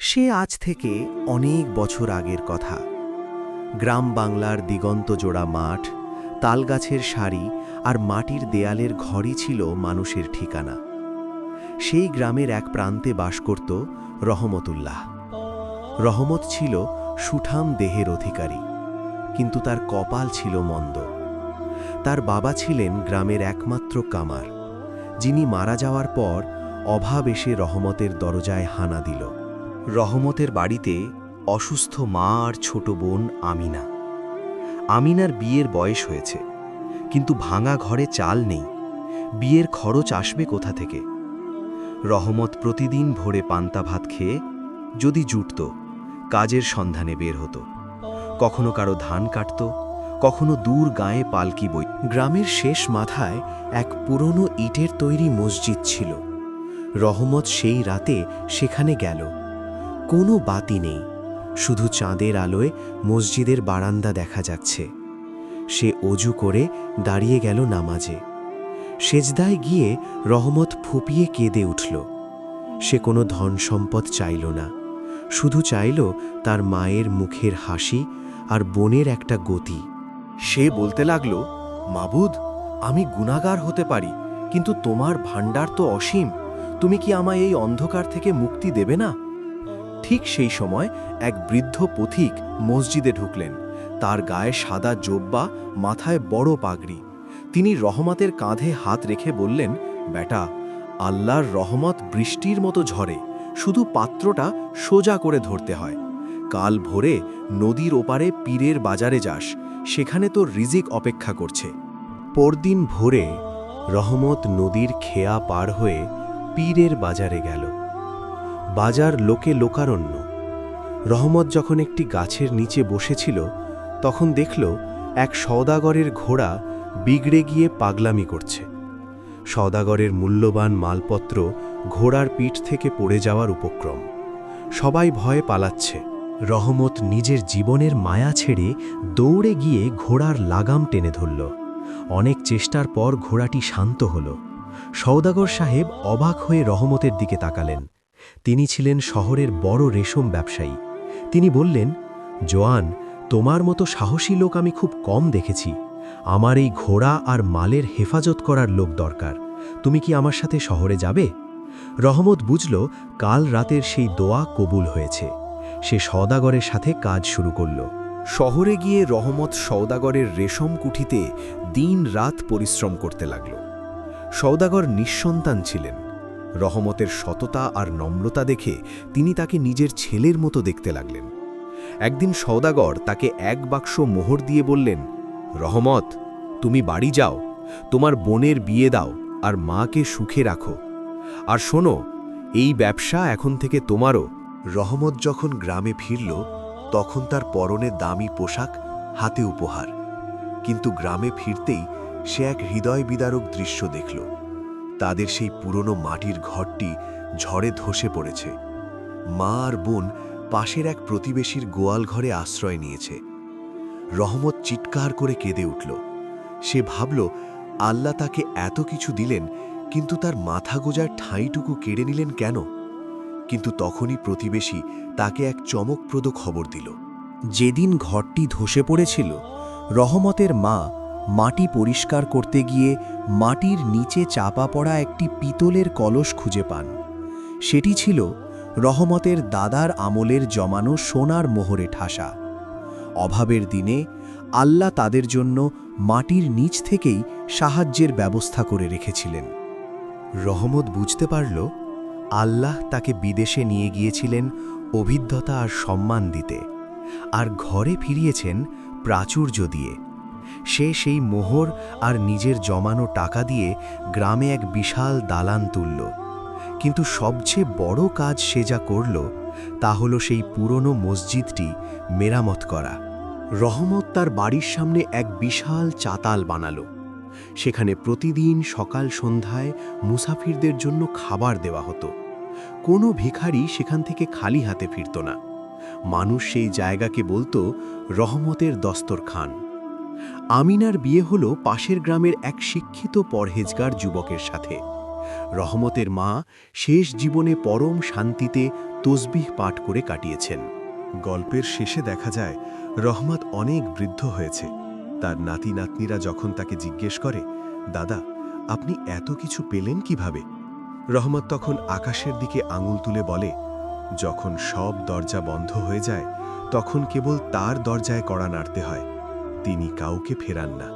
সে আজ থেকে অনেক বছর আগের কথা। গ্রাম বাংলার দিগন্তজোড়া মাঠ, তালগাছের সারি আর মাটির দেয়ালের ঘরই ছিল মানুষের ঠিকানা। সেই গ্রামের এক প্রান্তে বাস করত রহমতুল্লাহ। রহমত ছিল সুঠাম দেহের অধিকারী, কিন্তু তার কপাল ছিল মন্দ। তার বাবা ছিলেন গ্রামের একমাত্র কামার, যিনি মারা যাওয়ার পর অভাব এসে রহমতের দরজায় হানা দিল। রহমতের বাড়িতে অসুস্থ মা আর ছোট বোন আমিনা। আমিনার বিয়ের বয়স হয়েছে, কিন্তু ভাঙা ঘরে চাল নেই। বিয়ের খরচ আসবে কোথা থেকে? রহমত প্রতিদিন ভোরে পান্তা ভাত খেয়ে, যদি জুটত, কাজের সন্ধানে বের হতো। কখনো কারো ধান কাটত, কখনো দূর গায়ে পালকি বই। গ্রামের শেষ মাথায় এক পুরনো ইটের তৈরি মসজিদ ছিল। রহমত সেই রাতে সেখানে গেল। কোনো বাতি নেই, শুধু চাঁদের আলোয় মসজিদের বারান্দা দেখা যাচ্ছে। সে অজু করে দাঁড়িয়ে গেল নামাজে। সেজদায় গিয়ে রহমত ফুঁপিয়ে কেঁদে উঠল। সে কোনো ধন সম্পদ চাইল না, শুধু চাইল তার মায়ের মুখের হাসি আর বোনের একটা গতি। সে বলতে লাগল, মাবুদ, আমি গুনাহগার হতে পারি, কিন্তু তোমার ভাণ্ডার তো অসীম। তুমি কি আমায় এই অন্ধকার থেকে মুক্তি দেবে না? ঠিক সেই সময় এক বৃদ্ধ পথিক মসজিদে ঢুকলেন। তার গায়ে সাদা জোব্বা, মাথায় বড় পাগড়ি। তিনি রহমতের কাঁধে হাত রেখে বললেন, বেটা, আল্লাহর রহমত বৃষ্টির মতো ঝরে, শুধু পাত্রটা সোজা করে ধরতে হয়। কাল ভোরে নদীর ওপারে পীরের বাজারে যাস, সেখানে তোর রিজিক অপেক্ষা করছে। পরদিন ভোরে রহমত নদীর খেয়া পার হয়ে পীরের বাজারে গেল। বাজার লোকে লোকারণ্য। রহমত যখন একটি গাছের নিচে বসেছিল, তখন দেখল এক সওদাগরের ঘোড়া বিগড়ে গিয়ে পাগলামি করছে। সওদাগরের মূল্যবান মালপত্র ঘোড়ার পিঠ থেকে পড়ে যাওয়ার উপক্রম। সবাই ভয়ে পালাচ্ছে। রহমত নিজের জীবনের মায়া ছেড়ে দৌড়ে গিয়ে ঘোড়ার লাগাম টেনে ধরল। অনেক চেষ্টার পর ঘোড়াটি শান্ত হল। সওদাগর সাহেব অবাক হয়ে রহমতের দিকে তাকালেন। তিনি ছিলেন শহরের বড় রেশম ব্যবসায়ী। তিনি বললেন, জোয়ান, তোমার মতো সাহসী লোক আমি খুব কম দেখেছি। আমার এই ঘোড়া আর মালের হেফাজত করার লোক দরকার। তুমি কি আমার সাথে শহরে যাবে? রহমত বুঝল কাল রাতের সেই দোয়া কবুল হয়েছে। সে সওদাগরের সাথে কাজ শুরু করল। শহরে গিয়ে রহমত সওদাগরের রেশম কুঠিতে দিন রাত পরিশ্রম করতে লাগল। সওদাগর নিঃসন্তান ছিলেন। রহমতের সততা আর নম্রতা দেখে তিনি তাকে নিজের ছেলের মতো দেখতে লাগলেন। একদিন সওদাগর তাকে এক বাক্স মোহর দিয়ে বললেন, রহমত, তুমি বাড়ি যাও, তোমার বোনের বিয়ে দাও আর মাকে সুখে রাখো। আর শোনো, এই ব্যবসা এখন থেকে তোমারও। রহমত যখন গ্রামে ফিরল, তখন তার পরনে দামি পোশাক, হাতে উপহার। কিন্তু গ্রামে ফিরতেই সে এক হৃদয় বিদারক দৃশ্য দেখল। তাদের সেই পুরনো মাটির ঘরটি ঝড়ে ধসে পড়েছে। মা আর বোন পাশের এক প্রতিবেশীর গোয়াল ঘরে আশ্রয় নিয়েছে। রহমত চিৎকার করে কেঁদে উঠল। সে ভাবল, আল্লাহ তাকে এত কিছু দিলেন, কিন্তু তার মাথা গোজার ঠাঁইটুকু কেড়ে নিলেন কেন? কিন্তু তখনই প্রতিবেশী তাকে এক চমকপ্রদ খবর দিল। যেদিন ঘরটি ধসে পড়েছিল, রহমতের মা মাটি পরিষ্কার করতে গিয়ে মাটির নিচে চাপা পড়া একটি পিতলের কলস খুঁজে পান। সেটি ছিল রহমতের দাদার আমলের জমানো সোনার মোহরে ঠাসা। অভাবের দিনে আল্লাহ তাদের জন্য মাটির নিচ থেকেই সাহায্যের ব্যবস্থা করে রেখেছিলেন। রহমত বুঝতে পারল, আল্লাহ তাকে বিদেশে নিয়ে গিয়েছিলেন অভিজ্ঞতা আর সম্মান দিতে, আর ঘরে ফিরিয়েছেন প্রাচুর্য দিয়ে। সে সেই মোহর আর নিজের জমানো টাকা দিয়ে গ্রামে এক বিশাল দালান তুলল। কিন্তু সবচেয়ে বড় কাজ সে যা করল, তা হল সেই পুরনো মসজিদটি মেরামত করা। রহমত তার বাড়ির সামনে এক বিশাল চাতাল বানালো। সেখানে প্রতিদিন সকাল সন্ধ্যায় মুসাফিরদের জন্য খাবার দেওয়া হতো। কোনো ভিখারি সেখান থেকে খালি হাতে ফিরত না। মানুষ সেই জায়গাকে বলতো রহমতের দস্তরখান। আমিনার বিয়ে হল পাশের গ্রামের এক শিক্ষিত পরহেজগার যুবকের সাথে। রহমতের মা শেষ জীবনে পরম শান্তিতে তসবিহ পাঠ করে কাটিয়েছেন। গল্পের শেষে দেখা যায় রহমত অনেক বৃদ্ধ হয়েছে। তার নাতি নাতনিরা যখন তাকে জিজ্ঞেস করে, দাদা, আপনি এত কিছু পেলেন কিভাবে? রহমত তখন আকাশের দিকে আঙুল তুলে বলে, যখন সব দরজা বন্ধ হয়ে যায় তখন কেবল তার দরজায় কড়া নাড়তে হয়, তিনি কাউকে ফেরান না।